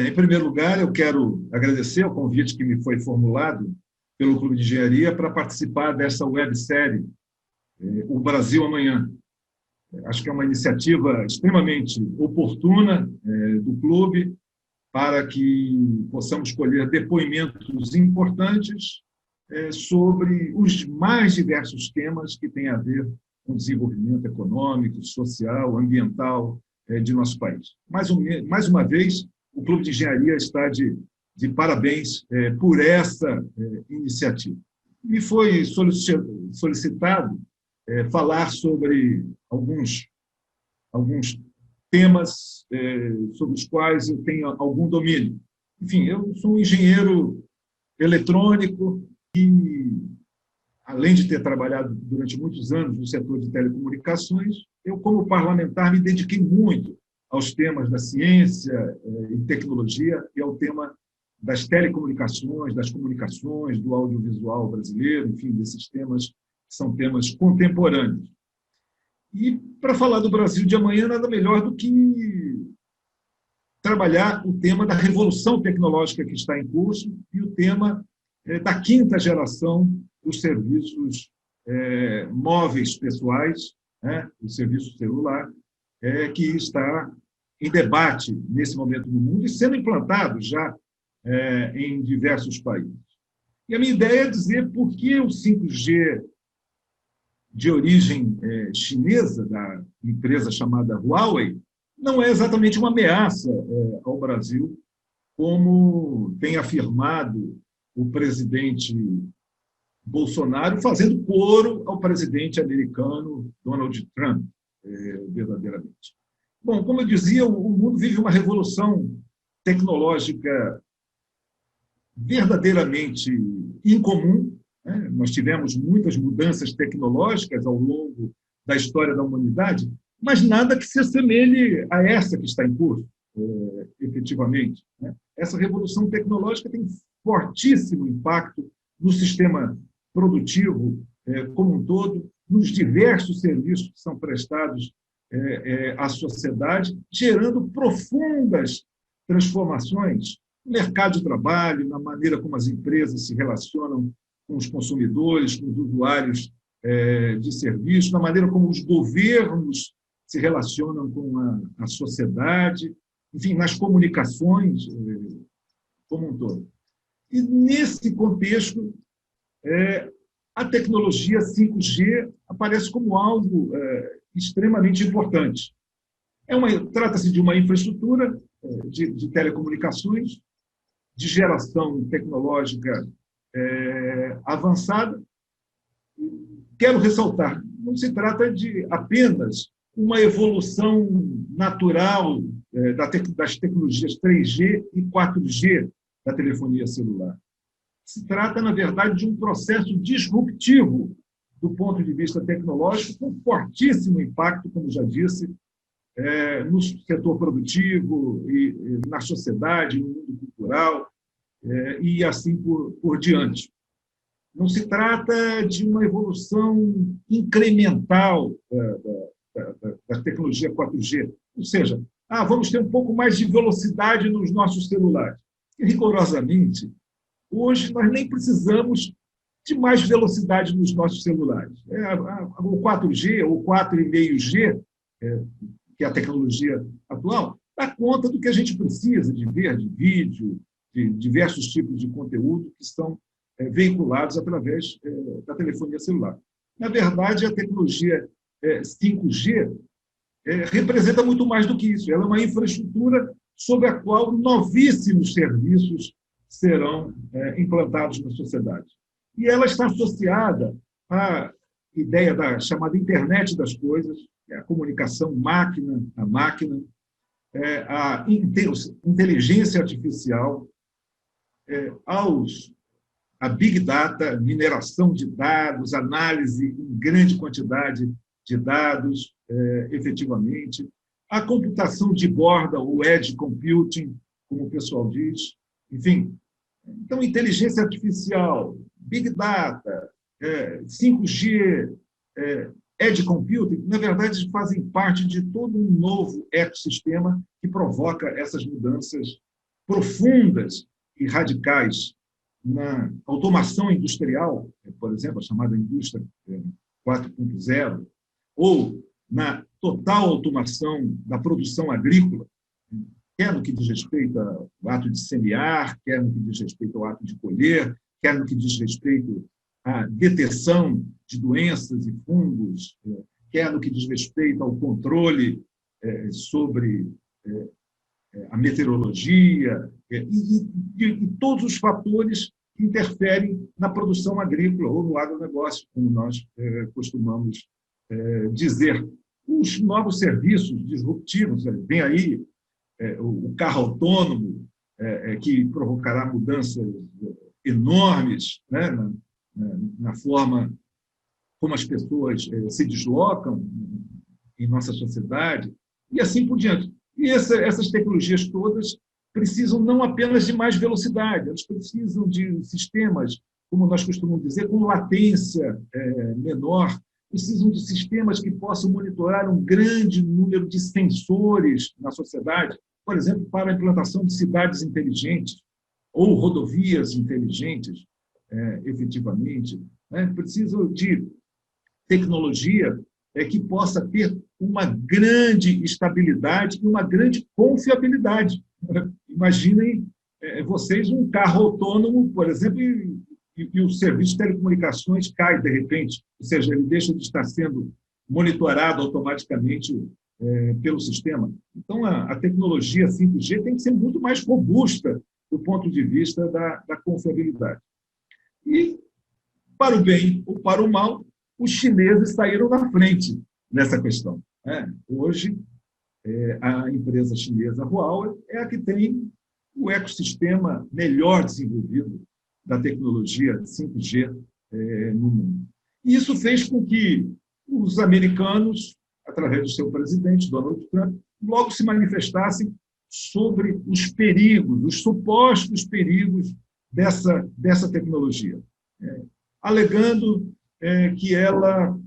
Em primeiro lugar, eu quero agradecer o convite que me foi formulado pelo Clube de Engenharia para participar dessa websérie, O Brasil Amanhã. Acho que é uma iniciativa extremamente oportuna do clube para que possamos colher depoimentos importantes sobre os mais diversos temas que têm a ver com o desenvolvimento econômico, social, ambiental de nosso país. Mais uma vez, o Clube de Engenharia está de parabéns por essa iniciativa. Me foi solicitado falar sobre alguns temas sobre os quais eu tenho algum domínio. Enfim, eu sou um engenheiro eletrônico e, além de ter trabalhado durante muitos anos no setor de telecomunicações, eu, como parlamentar, me dediquei muito aos temas da ciência e tecnologia e ao tema das telecomunicações, das comunicações, do audiovisual brasileiro, enfim, desses temas que são temas contemporâneos. E, para falar do Brasil de amanhã, nada melhor do que trabalhar o tema da revolução tecnológica que está em curso e o tema da quinta geração dos serviços móveis pessoais, o serviço celular, que está em debate nesse momento no mundo e sendo implantado já em diversos países. E a minha ideia é dizer por que o 5G de origem chinesa, da empresa chamada Huawei, não é exatamente uma ameaça ao Brasil, como tem afirmado o presidente Bolsonaro, fazendo coro ao presidente americano Donald Trump, verdadeiramente. Bom, como eu dizia, o mundo vive uma revolução tecnológica verdadeiramente incomum. Nós tivemos muitas mudanças tecnológicas ao longo da história da humanidade, mas nada que se assemelhe a essa que está em curso, efetivamente. Essa revolução tecnológica tem fortíssimo impacto no sistema produtivo como um todo, nos diversos serviços que são prestados à sociedade, gerando profundas transformações no mercado de trabalho, na maneira como as empresas se relacionam com os consumidores, com os usuários de serviços, na maneira como os governos se relacionam com a sociedade, enfim, nas comunicações como um todo. E, nesse contexto, a tecnologia 5G aparece como algo extremamente importante. Trata-se de uma infraestrutura de telecomunicações, de geração tecnológica avançada. Quero ressaltar, não se trata de apenas uma evolução natural das tecnologias 3G e 4G da telefonia celular. Se trata, na verdade, de um processo disruptivo do ponto de vista tecnológico, com fortíssimo impacto, como já disse, no setor produtivo, e na sociedade, no mundo cultural, e assim por diante. Não se trata de uma evolução incremental da tecnologia 4G, ou seja, vamos ter um pouco mais de velocidade nos nossos celulares. E, rigorosamente, hoje nós nem precisamos de mais velocidade nos nossos celulares. O 4G ou 4,5G, que é a tecnologia atual, dá conta do que a gente precisa de ver, de vídeo, de diversos tipos de conteúdo que são veiculados através da telefonia celular. Na verdade, a tecnologia 5G representa muito mais do que isso. Ela é uma infraestrutura sobre a qual novíssimos serviços serão implantados na sociedade. E ela está associada à ideia da chamada internet das coisas, a comunicação máquina a máquina, a inteligência artificial, a Big Data, mineração de dados, análise em grande quantidade de dados, efetivamente, a computação de borda, o edge computing, como o pessoal diz, enfim. Então, inteligência artificial, Big Data, 5G, edge computing, na verdade, fazem parte de todo um novo ecossistema que provoca essas mudanças profundas e radicais na automação industrial, por exemplo, a chamada indústria 4.0, ou na total automação da produção agrícola, quer no que diz respeito ao ato de semear, quer no que diz respeito ao ato de colher, quer no que diz respeito à detecção de doenças e fungos, quer no que diz respeito ao controle sobre a meteorologia e todos os fatores que interferem na produção agrícola ou no agronegócio, como nós costumamos dizer. Os novos serviços disruptivos, vem aí o carro autônomo, que provocará mudanças enormes, né, na forma como as pessoas se deslocam em nossa sociedade, e assim por diante. E essas tecnologias todas precisam não apenas de mais velocidade, elas precisam de sistemas, como nós costumamos dizer, com latência menor, precisam de sistemas que possam monitorar um grande número de sensores na sociedade, por exemplo, para a implantação de cidades inteligentes ou rodovias inteligentes, efetivamente. Precisam de tecnologia que possa ter uma grande estabilidade e uma grande confiabilidade. Imaginem vocês um carro autônomo, por exemplo, e o serviço de telecomunicações cai de repente, ou seja, ele deixa de estar sendo monitorado automaticamente pelo sistema. Então, a tecnologia 5G tem que ser muito mais robusta do ponto de vista da confiabilidade. E, para o bem ou para o mal, os chineses saíram na frente nessa questão. Hoje, a empresa chinesa Huawei é a que tem o ecossistema melhor desenvolvido da tecnologia 5G no mundo. E isso fez com que os americanos, através do seu presidente, Donald Trump, logo se manifestassem sobre os perigos, os supostos perigos dessa tecnologia, alegando que ela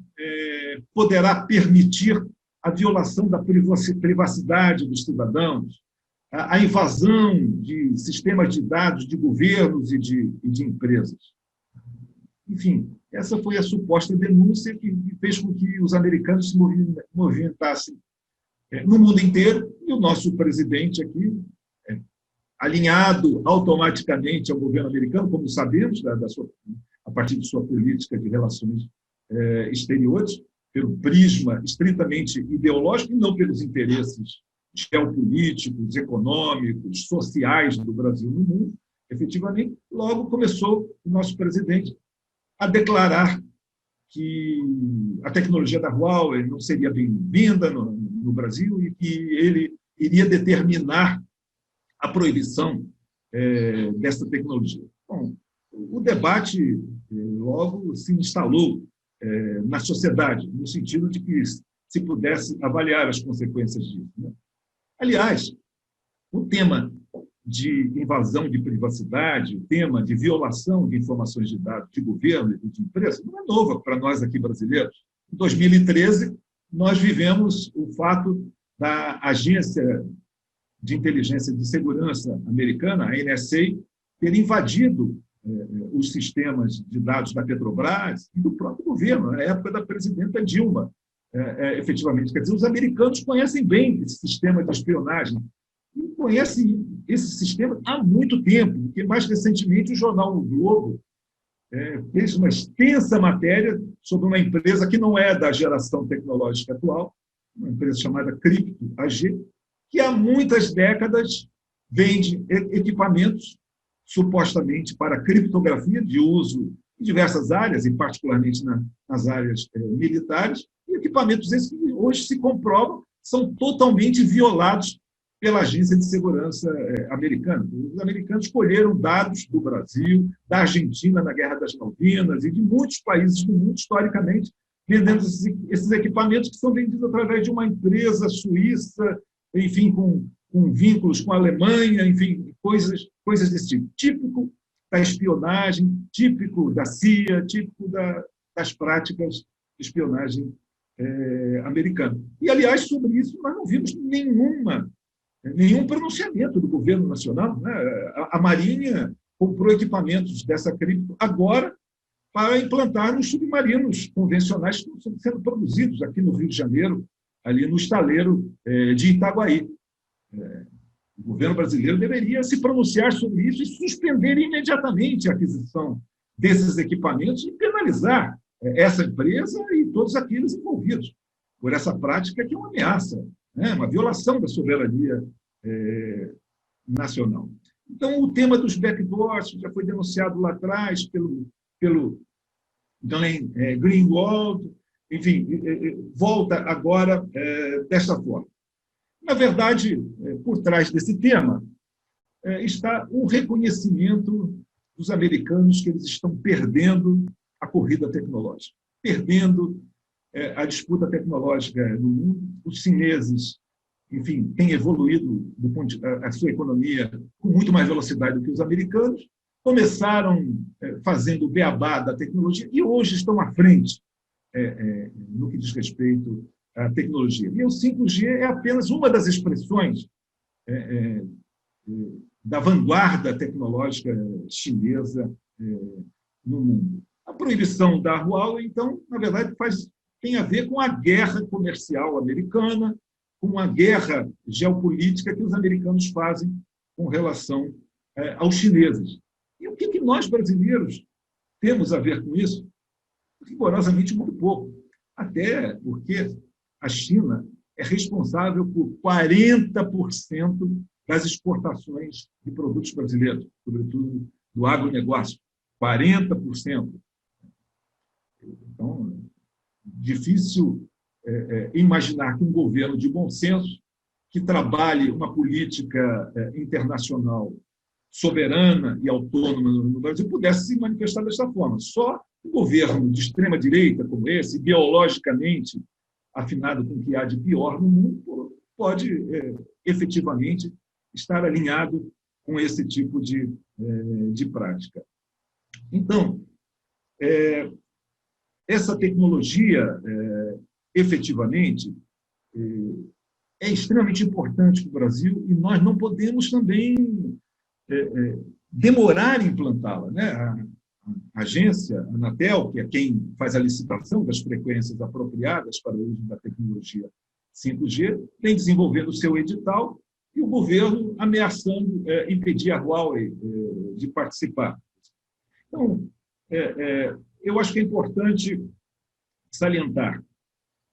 poderá permitir a violação da privacidade dos cidadãos, a invasão de sistemas de dados de governos e de empresas. Enfim, essa foi a suposta denúncia que fez com que os americanos se movimentassem no mundo inteiro, e o nosso presidente aqui, alinhado automaticamente ao governo americano, como sabemos, a partir de sua política de relações exteriores, pelo prisma estritamente ideológico e não pelos interesses geopolíticos, econômicos, sociais do Brasil no mundo, efetivamente, logo começou o nosso presidente a declarar que a tecnologia da Huawei não seria bem-vinda no Brasil e que ele iria determinar a proibição dessa tecnologia. Bom, o debate logo se instalou na sociedade, no sentido de que se pudesse avaliar as consequências disso. Aliás, o tema de invasão de privacidade, o tema de violação de informações de dados de governo e de empresa, não é novo para nós aqui brasileiros. Em 2013, nós vivemos o fato da Agência de Inteligência de Segurança americana, a NSA, ter invadido os sistemas de dados da Petrobras e do próprio governo, na época da presidenta Dilma, efetivamente. Quer dizer, os americanos conhecem bem esse sistema de espionagem, e conhecem esse sistema há muito tempo, porque mais recentemente o jornal O Globo fez uma extensa matéria sobre uma empresa que não é da geração tecnológica atual, uma empresa chamada Crypto AG, que há muitas décadas vende equipamentos supostamente para criptografia de uso em diversas áreas, e particularmente nas áreas militares, e equipamentos esses que hoje se comprovam são totalmente violados pela Agência de Segurança americana. Os americanos colheram dados do Brasil, da Argentina na Guerra das Malvinas e de muitos países do mundo, historicamente, vendendo esses equipamentos que são vendidos através de uma empresa suíça, enfim, com vínculos com a Alemanha, enfim, coisas desse tipo. Típico da espionagem, típico da CIA, típico das práticas de espionagem americana. E, aliás, sobre isso, nós não vimos nenhuma nenhum pronunciamento do governo nacional, né? A Marinha comprou equipamentos dessa cripto agora para implantar nos submarinos convencionais que estão sendo produzidos aqui no Rio de Janeiro, ali no estaleiro de Itaguaí. O governo brasileiro deveria se pronunciar sobre isso e suspender imediatamente a aquisição desses equipamentos e penalizar essa empresa e todos aqueles envolvidos por essa prática que é uma ameaça, né? Uma violação da soberania nacional. Então, o tema dos backdoors já foi denunciado lá atrás pelo Glenn Greenwald, enfim, volta agora desta forma. Na verdade, por trás desse tema, está um reconhecimento dos americanos que eles estão perdendo a corrida tecnológica, perdendo a disputa tecnológica no mundo. Os chineses, enfim, têm evoluído a sua economia com muito mais velocidade do que os americanos, começaram fazendo o beabá da tecnologia e hoje estão à frente no que diz respeito à tecnologia. E o 5G é apenas uma das expressões da vanguarda tecnológica chinesa no mundo. A proibição da Huawei, então, na verdade, tem a ver com a guerra comercial americana, com a guerra geopolítica que os americanos fazem com relação aos chineses. E o que nós, brasileiros, temos a ver com isso? Rigorosamente muito pouco. Até porque a China é responsável por 40% das exportações de produtos brasileiros, sobretudo do agronegócio. 40%. Então, difícil imaginar que um governo de bom senso, que trabalhe uma política internacional soberana e autônoma no Brasil, pudesse se manifestar desta forma. Só um governo de extrema-direita como esse, ideologicamente afinado com o que há de pior no mundo, pode efetivamente estar alinhado com esse tipo de prática. Então, essa tecnologia, efetivamente, é extremamente importante para o Brasil e nós não podemos também demorar em implantá-la, né? A agência, a Anatel, que é quem faz a licitação das frequências apropriadas para o uso da tecnologia 5G, vem desenvolvendo o seu edital e o governo ameaçando impedir a Huawei de participar. Então, eu acho que é importante salientar,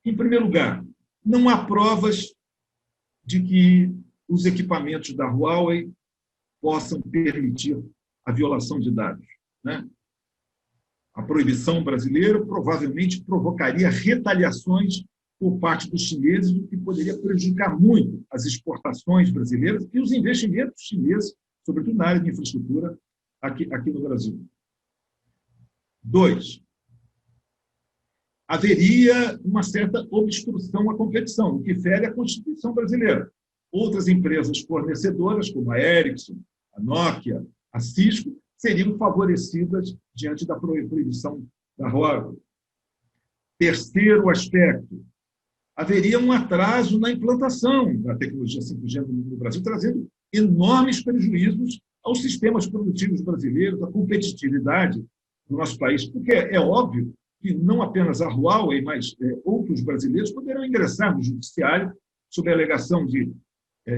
em primeiro lugar, não há provas de que os equipamentos da Huawei possam permitir a violação de dados, né? A proibição brasileira provavelmente provocaria retaliações por parte dos chineses, o que poderia prejudicar muito as exportações brasileiras e os investimentos chineses, sobretudo na área de infraestrutura, aqui no Brasil. 2, haveria uma certa obstrução à competição, o que fere a Constituição brasileira. Outras empresas fornecedoras, como a Ericsson, a Nokia, a Cisco, seriam favorecidas diante da proibição da Huawei. Terceiro aspecto, haveria um atraso na implantação da tecnologia 5G no Brasil, trazendo enormes prejuízos aos sistemas produtivos brasileiros, à competitividade do nosso país, porque é óbvio que não apenas a Huawei, mas outros brasileiros poderão ingressar no judiciário sob a alegação de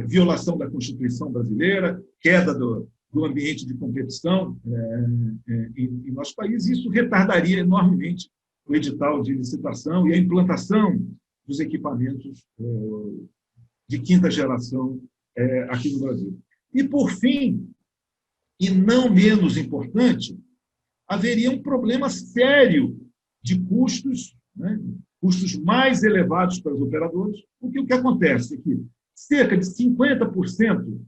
violação da Constituição brasileira, queda do ambiente de competição em nosso país. Isso retardaria enormemente o edital de licitação e a implantação dos equipamentos de quinta geração aqui no Brasil. E, por fim, e não menos importante, haveria um problema sério de custos, né? Custos mais elevados para os operadores, porque o que acontece é que cerca de 50%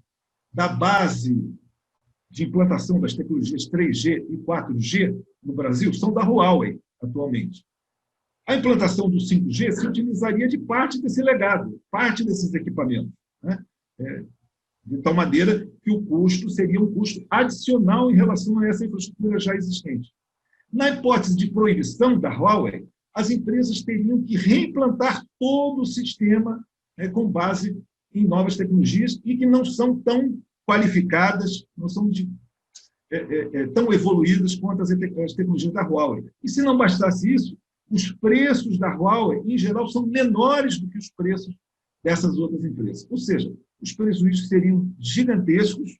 da base de implantação das tecnologias 3G e 4G no Brasil são da Huawei, atualmente. A implantação do 5G se utilizaria de parte desse legado, parte desses equipamentos, né? De tal maneira que o custo seria um custo adicional em relação a essa infraestrutura já existente. Na hipótese de proibição da Huawei, as empresas teriam que reimplantar todo o sistema com base em novas tecnologias e que não são tão qualificadas, não são tão evoluídas quanto as tecnologias da Huawei. E se não bastasse isso, os preços da Huawei, em geral, são menores do que os preços dessas outras empresas. Ou seja, os prejuízos seriam gigantescos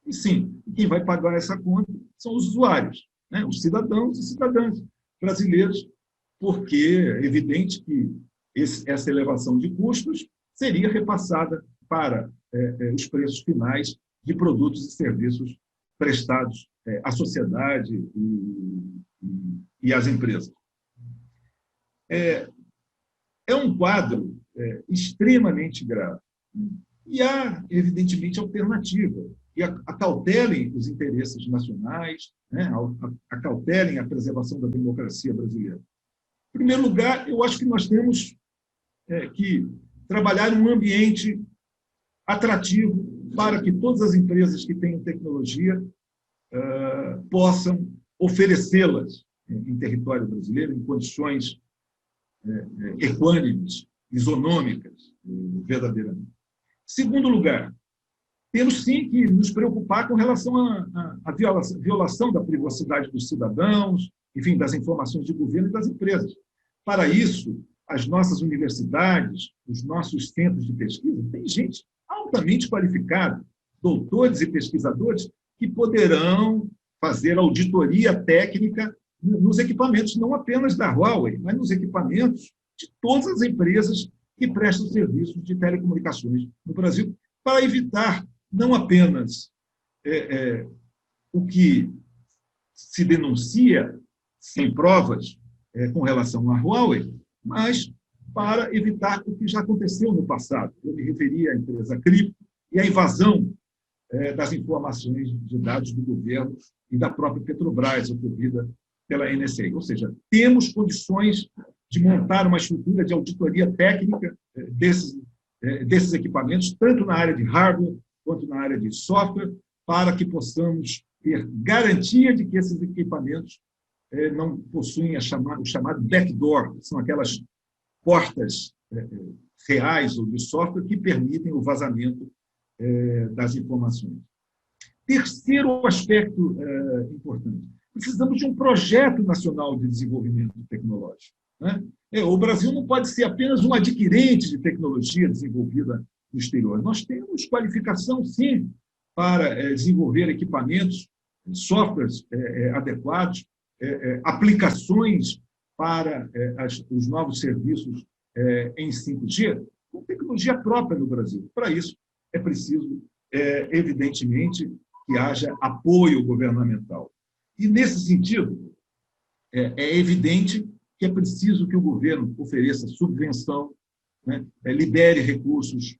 e, sim, quem vai pagar essa conta são os usuários, né? Os cidadãos e cidadãs brasileiros, porque é evidente que essa elevação de custos seria repassada para os preços finais de produtos e serviços prestados à sociedade e às empresas. É um quadro extremamente grave. E há, evidentemente, alternativa, que acautelem os interesses nacionais, né, acautelem a preservação da democracia brasileira. Em primeiro lugar, eu acho que nós temos que trabalhar em um ambiente atrativo para que todas as empresas que tenham tecnologia possam oferecê-las em território brasileiro, em condições equânimes, isonômicas, verdadeiramente. Segundo lugar, temos sim que nos preocupar com relação à violação da privacidade dos cidadãos, enfim, das informações de governo e das empresas. Para isso, as nossas universidades, os nossos centros de pesquisa, tem gente altamente qualificada, doutores e pesquisadores, que poderão fazer auditoria técnica nos equipamentos, não apenas da Huawei, mas nos equipamentos de todas as empresas que prestam serviços de telecomunicações no Brasil, para evitar não apenas o que se denuncia sem provas com relação à Huawei, mas para evitar o que já aconteceu no passado. Eu me referi à empresa Cripto e à invasão das informações de dados do governo e da própria Petrobras, ocorrida pela NSA. Ou seja, temos condições de montar uma estrutura de auditoria técnica desses equipamentos, tanto na área de hardware quanto na área de software, para que possamos ter garantia de que esses equipamentos não possuem o chamado backdoor, que são aquelas portas reais ou de software que permitem o vazamento das informações. Terceiro aspecto importante, precisamos de um projeto nacional de desenvolvimento tecnológico, né? O Brasil não pode ser apenas um adquirente de tecnologia desenvolvida no exterior. Nós temos qualificação, sim, para desenvolver equipamentos, softwares adequados, aplicações para os novos serviços em 5G, com tecnologia própria no Brasil. Para isso, é preciso, evidentemente, que haja apoio governamental. E, nesse sentido, é evidente que é preciso que o governo ofereça subvenção, né, libere recursos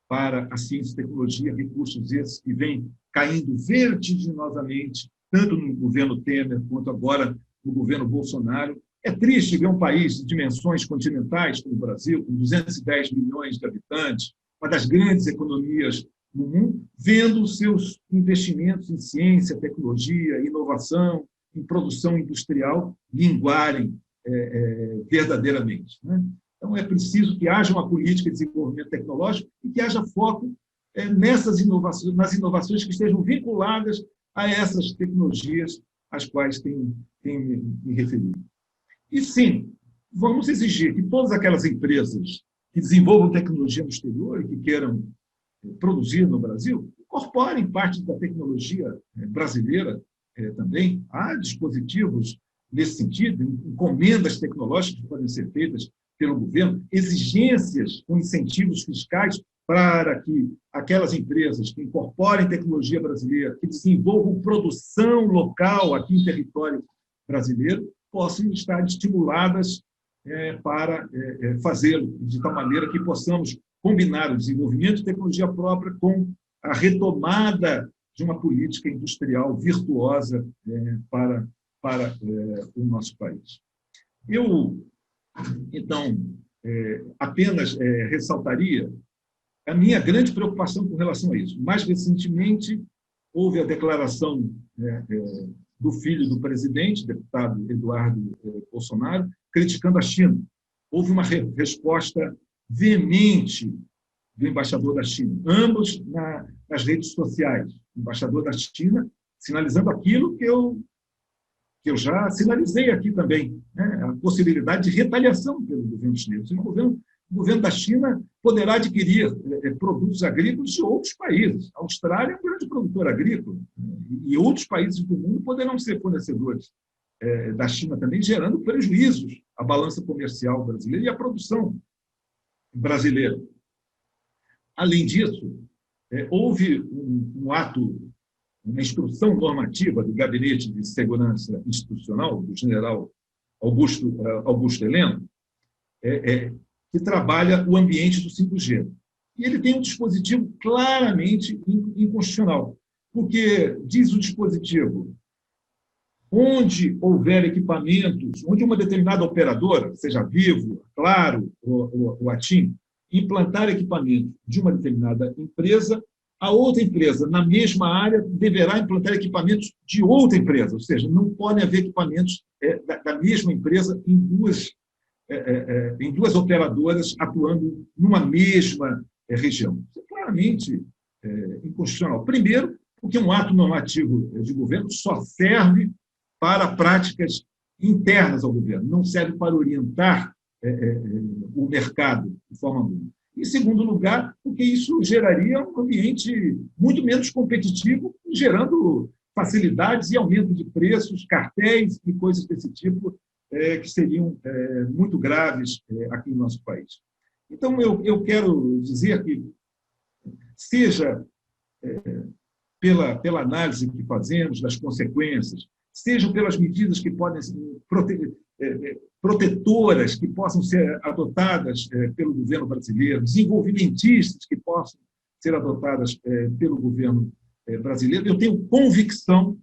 para a ciência e tecnologia, recursos esses que vêm caindo vertiginosamente, tanto no governo Temer quanto agora no governo Bolsonaro. É triste ver um país de dimensões continentais como o Brasil, com 210 milhões de habitantes, uma das grandes economias no mundo, vendo os seus investimentos em ciência, tecnologia, inovação, em produção industrial, minguarem verdadeiramente, né? Então, é preciso que haja uma política de desenvolvimento tecnológico e que haja foco nas inovações que estejam vinculadas a essas tecnologias às quais tenho me referido. E, sim, vamos exigir que todas aquelas empresas que desenvolvam tecnologia no exterior e que queiram produzir no Brasil, incorporem parte da tecnologia brasileira também. Há dispositivos nesse sentido, encomendas tecnológicas que podem ser feitas pelo governo, exigências com incentivos fiscais para que aquelas empresas que incorporem tecnologia brasileira, que desenvolvam produção local aqui em território brasileiro, possam estar estimuladas para fazê-lo, de tal maneira que possamos combinar o desenvolvimento de tecnologia própria com a retomada de uma política industrial virtuosa para o nosso país. Eu, então, apenas ressaltaria a minha grande preocupação com relação a isso. Mais recentemente, houve a declaração do filho do presidente, deputado Eduardo Bolsonaro, criticando a China. Houve uma resposta veemente do embaixador da China, ambos nas redes sociais. O embaixador da China sinalizando aquilo que eu já sinalizei aqui também, né? A possibilidade de retaliação pelo governo chinês. O governo da China poderá adquirir produtos agrícolas de outros países. A Austrália é um grande produtor agrícola, e outros países do mundo poderão ser fornecedores da China também, gerando prejuízos à balança comercial brasileira e à produção brasileira. Além disso, houve um ato, uma instrução normativa do Gabinete de Segurança Institucional, do general Augusto Heleno, que trabalha o ambiente do 5G. E ele tem um dispositivo claramente inconstitucional, porque diz o dispositivo: onde houver equipamentos, onde uma determinada operadora, seja Vivo, Claro ou a TIM, implantar equipamentos de uma determinada empresa, a outra empresa, na mesma área, deverá implantar equipamentos de outra empresa, ou seja, não podem haver equipamentos da mesma empresa em duas operadoras atuando numa mesma região. Isso é claramente inconstitucional. Primeiro, porque um ato normativo de governo só serve para práticas internas ao governo, não serve para orientar o mercado de forma alguma. Em segundo lugar, porque isso geraria um ambiente muito menos competitivo, gerando facilidades e aumento de preços, cartéis e coisas desse tipo, que seriam muito graves aqui no nosso país. Então, eu quero dizer que, seja pela análise que fazemos das consequências, sejam pelas medidas que podem ser protetoras que possam ser adotadas pelo governo brasileiro, desenvolvimentistas que possam ser adotadas pelo governo brasileiro, eu tenho convicção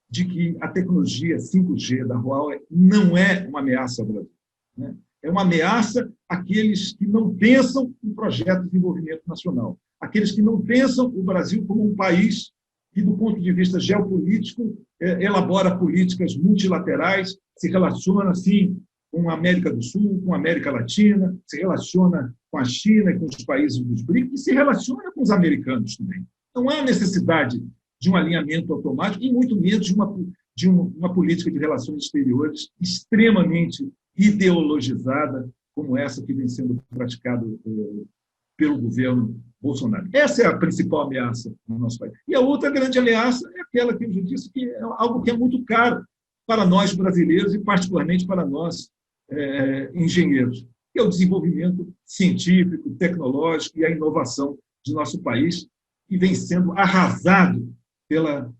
de que a tecnologia 5G da Huawei não é uma ameaça ao Brasil, né? É uma ameaça àqueles que não pensam em projeto de desenvolvimento nacional, aqueles que não pensam o Brasil como um país que, do ponto de vista geopolítico, elabora políticas multilaterais, se relaciona, assim, com a América do Sul, com a América Latina, se relaciona com a China e com os países dos BRICS, e se relaciona com os americanos também. Não há necessidade de um alinhamento automático e muito menos de uma política de relações exteriores extremamente ideologizada, como essa que vem sendo praticada pelo governo Bolsonaro. Essa é a principal ameaça no nosso país. E a outra grande ameaça é aquela que eu já disse, que é algo que é muito caro para nós brasileiros e particularmente para nós engenheiros, que é o desenvolvimento científico, tecnológico e a inovação de nosso país, que vem sendo arrasado pela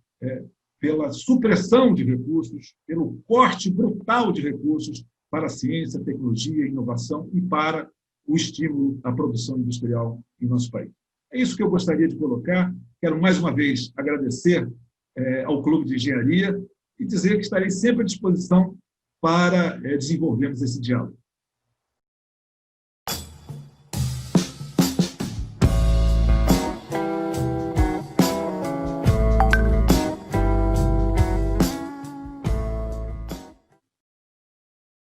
supressão de recursos, pelo corte brutal de recursos para a ciência, tecnologia, inovação e para o estímulo à produção industrial em nosso país. É isso que eu gostaria de colocar. Quero, mais uma vez, agradecer ao Clube de Engenharia e dizer que estarei sempre à disposição para desenvolvermos esse diálogo.